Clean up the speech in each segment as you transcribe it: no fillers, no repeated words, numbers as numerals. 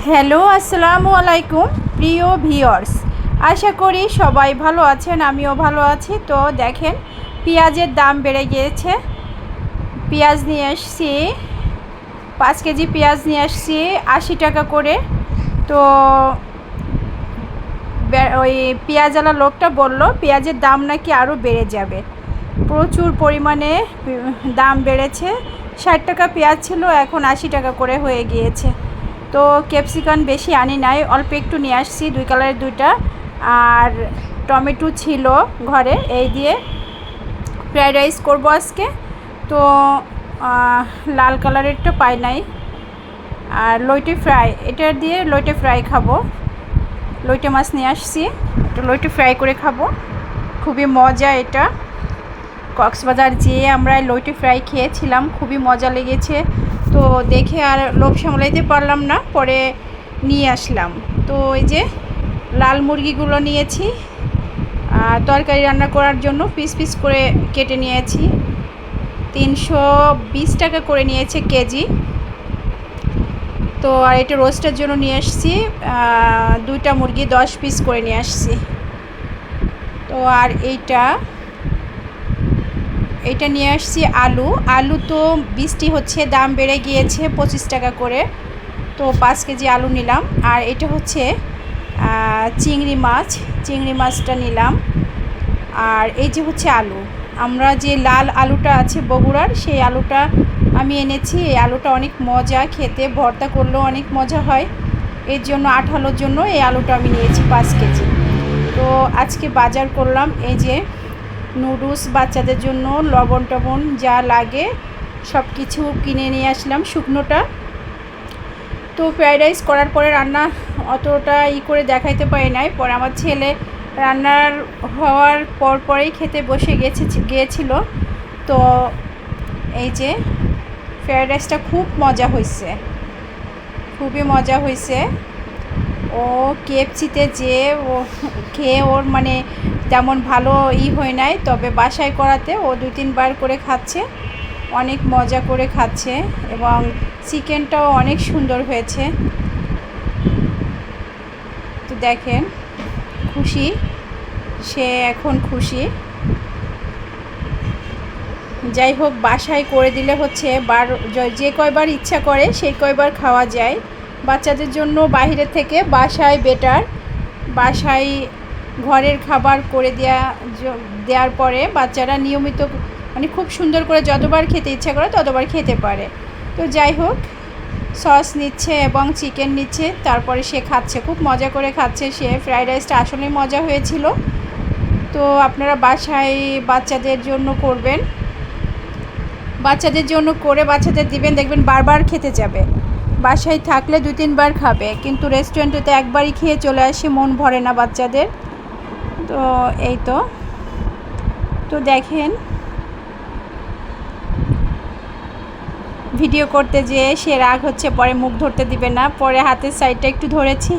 Hello, আসসালামু আলাইকুম প্রিয় ভিউয়ার্স। আশা করি সবাই ভালো আছেন, আমিও ভালো আছি। তো দেখেন, পেঁয়াজের দাম বেড়ে গিয়েছে। পেঁয়াজ নিয়ে আসছি, 5 কেজি পেঁয়াজ নিয়ে আসছি 80 টাকা করে। তো ওই পেঁয়াজওয়ালা লোকটা বলল পেঁয়াজের দাম নাকি আরও বেড়ে যাবে, প্রচুর পরিমাণে দাম বেড়েছে। 60 টাকা পেঁয়াজ ছিল, এখন 80 টাকা করে হয়ে গিয়েছে। তো ক্যাপসিকাম বেশি আনি নাই, অল্প একটু নিয়ে আসছি, 2 কালারের 2টা। আর টমেটো ছিল ঘরে, এই দিয়ে ফ্রাইড রাইস করবো আজকে। তো লাল কালারেরটা পাই নাই। আর লইটে ফ্রাই, এটা দিয়ে লইটে ফ্রাই খাবো। লইটে মাছ নিয়ে আসছি, একটু লইটে ফ্রাই করে খাবো, খুবই মজা এটা। কক্সবাজার যেয়ে আমরা লইটে ফ্রাই খেয়েছিলাম, খুবই মজা লেগেছে। তো দেখে আর লোভ সামলাইতে পারলাম না, পরে নিয়ে আসলাম। তো এই যে লাল মুরগিগুলো নিয়েছি, তরকারি রান্না করার জন্য পিস পিস করে কেটে নিয়েছি। 320 টাকা করে নিয়েছে কেজি। তো আর এটা রোস্টের জন্য নিয়ে আসছি, 2টা মুরগি 10 পিস করে নিয়ে আসছি। তো আর এইটা নিয়ে আসছি আলু তো বৃষ্টি হচ্ছে, দাম বেড়ে গিয়েছে 25 টাকা করে। তো 5 কেজি আলু নিলাম। আর এটা হচ্ছে চিংড়ি মাছটা নিলাম। আর এই যে হচ্ছে আলু, আমরা যে লাল আলুটা আছে বগুড়ার, সেই আলুটা আমি এনেছি। এই আলুটা অনেক মজা খেতে, ভর্তা করলেও অনেক মজা হয়। এর জন্য আঠালোর জন্য এই আলুটা আমি নিয়েছি 5 কেজি। তো আজকে বাজার করলাম, এই যে নুডলস, বাচ্চাদের জন্য লবণ টবণ যা লাগে সব কিছু কিনে নিয়ে আসলাম, শুকনোটা। তো ফ্রাইড রাইস করার পরে রান্না অতটা করে দেখাইতে পারি নাই। পরে আমার ছেলে রান্নার হওয়ার পরেই খেতে বসে গিয়েছিল। তো এই যে ফ্রাইড রাইসটা খুব মজা হয়েছে, খুবই মজা হয়েছে। ও কেএফসিতে যে ও খেয়ে ওর মানে তেমন ভালো হয় নাই, তবে বাসায় করাতে ও 2-3 বার করে খাচ্ছে, অনেক মজা করে খাচ্ছে। এবং চিকেনটাও অনেক সুন্দর হয়েছে। তো দেখেন, খুশি সে, এখন খুশি। যাই হোক, বাসায় করে দিলে হচ্ছে যে কয়বার ইচ্ছা করে সেই কয়বার খাওয়া যায়। বাচ্চাদের জন্য বাইরে থেকে বাসায় বেটার। বাসায় ঘরের খাবার করে দেওয়ার পরে বাচ্চারা নিয়মিত মানে খুব সুন্দর করে যতবার খেতে ইচ্ছা করে ততবার খেতে পারে। তো যাই হোক, সস নিচ্ছে এবং চিকেন নিচ্ছে, তারপরে সে খাচ্ছে, খুব মজা করে খাচ্ছে সে। ফ্রাইড রাইসটা আসলেই মজা হয়েছিল। তো আপনারা বাসায় বাচ্চাদের জন্য করবেন, বাচ্চাদের জন্য করে বাচ্চাদের দিবেন, দেখবেন বারবার খেতে যাবে। বাসায় থাকলে 2-3 বার খাবে, কিন্তু রেস্টুরেন্টেতে একবারই খেয়ে চলে আসে, মন ভরে না বাচ্চাদের। তো এই তো দেখেন, ভিডিও করতে যেয়ে সে রাগ হচ্ছে, পরে মুখ ধরতে দিবে না। পরে হাতের সাইডটা একটু ধরেছি,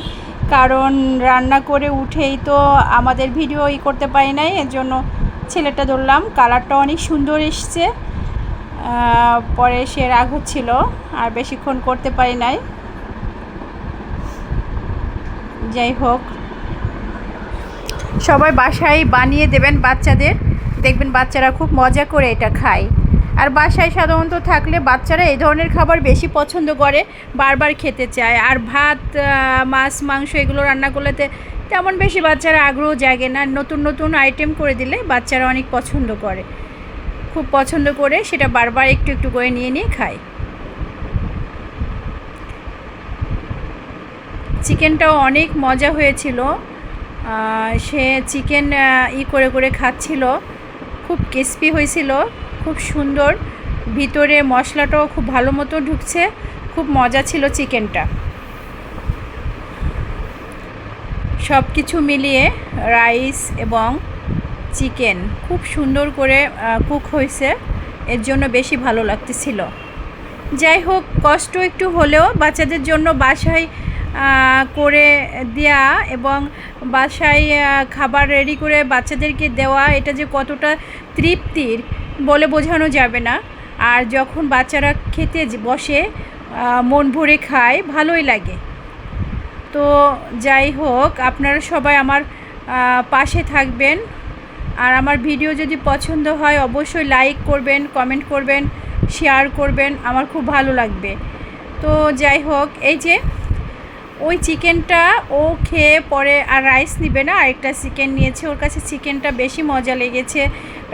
কারণ রান্না করে উঠেই তো আমাদের ভিডিও করতে পারি নাই, এর জন্য ছেলেটা ধরলাম। কালারটা অনেক সুন্দর এসছে। পরে সে রাগ হচ্ছিল, আর বেশিক্ষণ করতে পারি নাই। যাই হোক, সবাই বাসায় বানিয়ে দেবেন বাচ্চাদের, দেখবেন বাচ্চারা খুব মজা করে এটা খায়। আর বাসায় সাধারণত থাকলে বাচ্চারা এই ধরনের খাবার বেশি পছন্দ করে, বারবার খেতে চায়। আর ভাত, মাছ, মাংস এগুলো রান্না করলে তেমন বেশি বাচ্চারা আগ্রহ জাগে না। নতুন নতুন আইটেম করে দিলে বাচ্চারা অনেক পছন্দ করে, খুব পছন্দ করে সেটা বারবার একটু একটু করে নিয়ে খায়। চিকেনটাও অনেক মজা হয়েছিল। সে চিকেন করে করে খাচ্ছিল, খুব ক্রিস্পি হয়েছিল, খুব সুন্দর, ভিতরে মশলাটাও খুব ভালো মতো ঢুকছে, খুব মজা ছিল চিকেনটা। সব কিছু মিলিয়ে রাইস এবং চিকেন খুব সুন্দর করে কুক হয়েছে, এর জন্য বেশি ভালো লাগতেছিল। যাই হোক, কষ্ট একটু হলেও বাচ্চাদের জন্য বাসায় করে দেয়া এবং বাসায় খাবার রেডি করে বাচ্চাদেরকে দেওয়া, এটা যে কতটা তৃপ্তির বলে বোঝানো যাবে না। আর যখন বাচ্চারা খেতে বসে মন ভরে খায়, ভালোই লাগে। তো যাই হোক, আপনারা সবাই আমার পাশে থাকবেন। আর আমার ভিডিও যদি পছন্দ হয় অবশ্যই লাইক করবেন, কমেন্ট করবেন, শেয়ার করবেন, আমার খুব ভালো লাগবে। তো যাই হোক, এই যে ওই চিকেনটা ও খেয়ে পরে আর রাইস নিবে না, আরেকটা চিকেন নিয়েছে, ওর কাছে চিকেনটা বেশি মজা লেগেছে।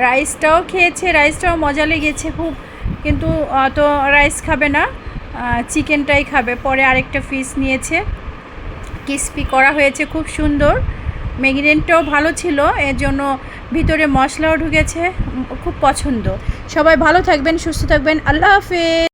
রাইসটাও খেয়েছে, রাইসটাও মজা লেগেছে খুব, কিন্তু তো রাইস খাবে না, চিকেনটাই খাবে। পরে আরেকটা পিস নিয়েছে, ক্রিস্পি করা হয়েছে খুব সুন্দর, ম্যারিনেটটাও ভালো ছিল, এর জন্য ভিতরে মশলাও ঢুকেছে, খুব পছন্দ। সবাই ভালো থাকবেন, সুস্থ থাকবেন, আল্লাহ হাফেজ।